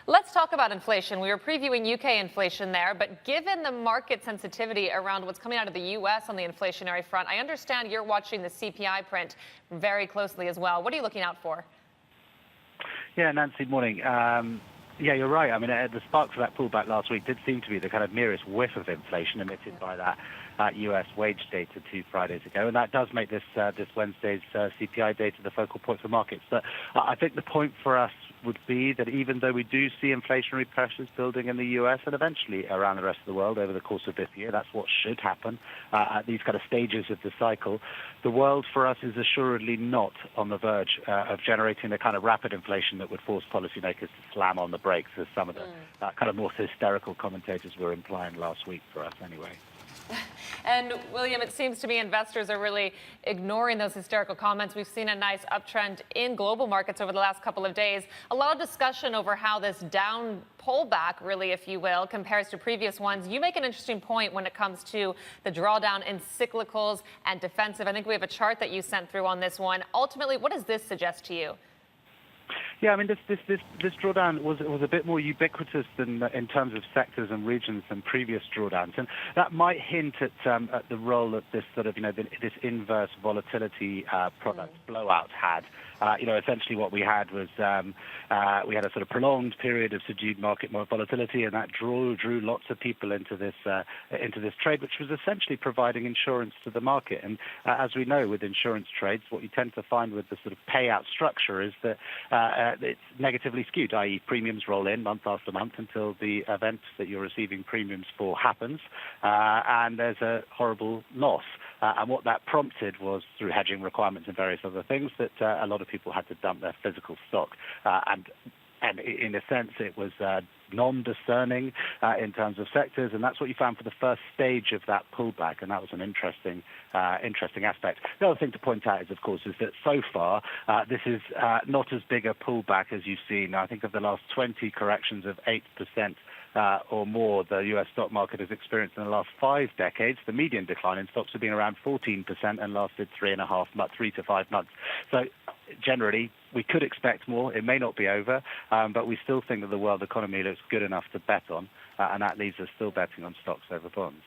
Let's talk about inflation. We were previewing UK inflation there, but given the market sensitivity around what's coming out of the US on the inflationary front, I understand you're watching the CPI print very closely as well. What are you looking out for? Yeah, Nancy, morning. Yeah, you're right. I mean, the spark for that pullback last week did seem to be the kind of merest whiff of inflation emitted by that US wage data 2 Fridays ago, and that does make this Wednesday's CPI data the focal point for markets. But I think the point for us would be that even though we do see inflationary pressures building in the US and eventually around the rest of the world over the course of this year, that's what should happen at these kind of stages of the cycle, the world for us is assuredly not on the verge of generating the kind of rapid inflation that would force policymakers to slam on the brakes, as some of the kind of more hysterical commentators were implying last week for us anyway. And William, it seems to me investors are really ignoring those hysterical comments. We've seen a nice uptrend in global markets over the last couple of days. A lot of discussion over how this down pullback, really, if you will, compares to previous ones. You make an interesting point when it comes to the drawdown in cyclicals and defensive. I think we have a chart that you sent through on this one. Ultimately, what does this suggest to you? Yeah, I mean, this drawdown was a bit more ubiquitous than in terms of sectors and regions than previous drawdowns, and that might hint at the role that this sort of this inverse volatility product blowout had. Essentially what we had was we had a sort of prolonged period of subdued market volatility, and that drew lots of people into this trade, which was essentially providing insurance to the market. And as we know, with insurance trades, what you tend to find with the sort of payout structure is that it's negatively skewed, i.e. premiums roll in month after month until the event that you're receiving premiums for happens, and there's a horrible loss. And what that prompted was, through hedging requirements and various other things, that a lot of people had to dump their physical stock. And in a sense, it was non-discerning in terms of sectors, and that's what you found for the first stage of that pullback, and that was an interesting aspect. The other thing to point out is, of course, is that so far this is not as big a pullback as you've seen. I think of the last 20 corrections of 8% or more the U.S. stock market has experienced in the last 5 decades. The median decline in stocks have been around 14% and lasted 3 to 5 months. So generally, we could expect more. It may not be over, but we still think that the world economy looks good enough to bet on, and that leaves us still betting on stocks over bonds.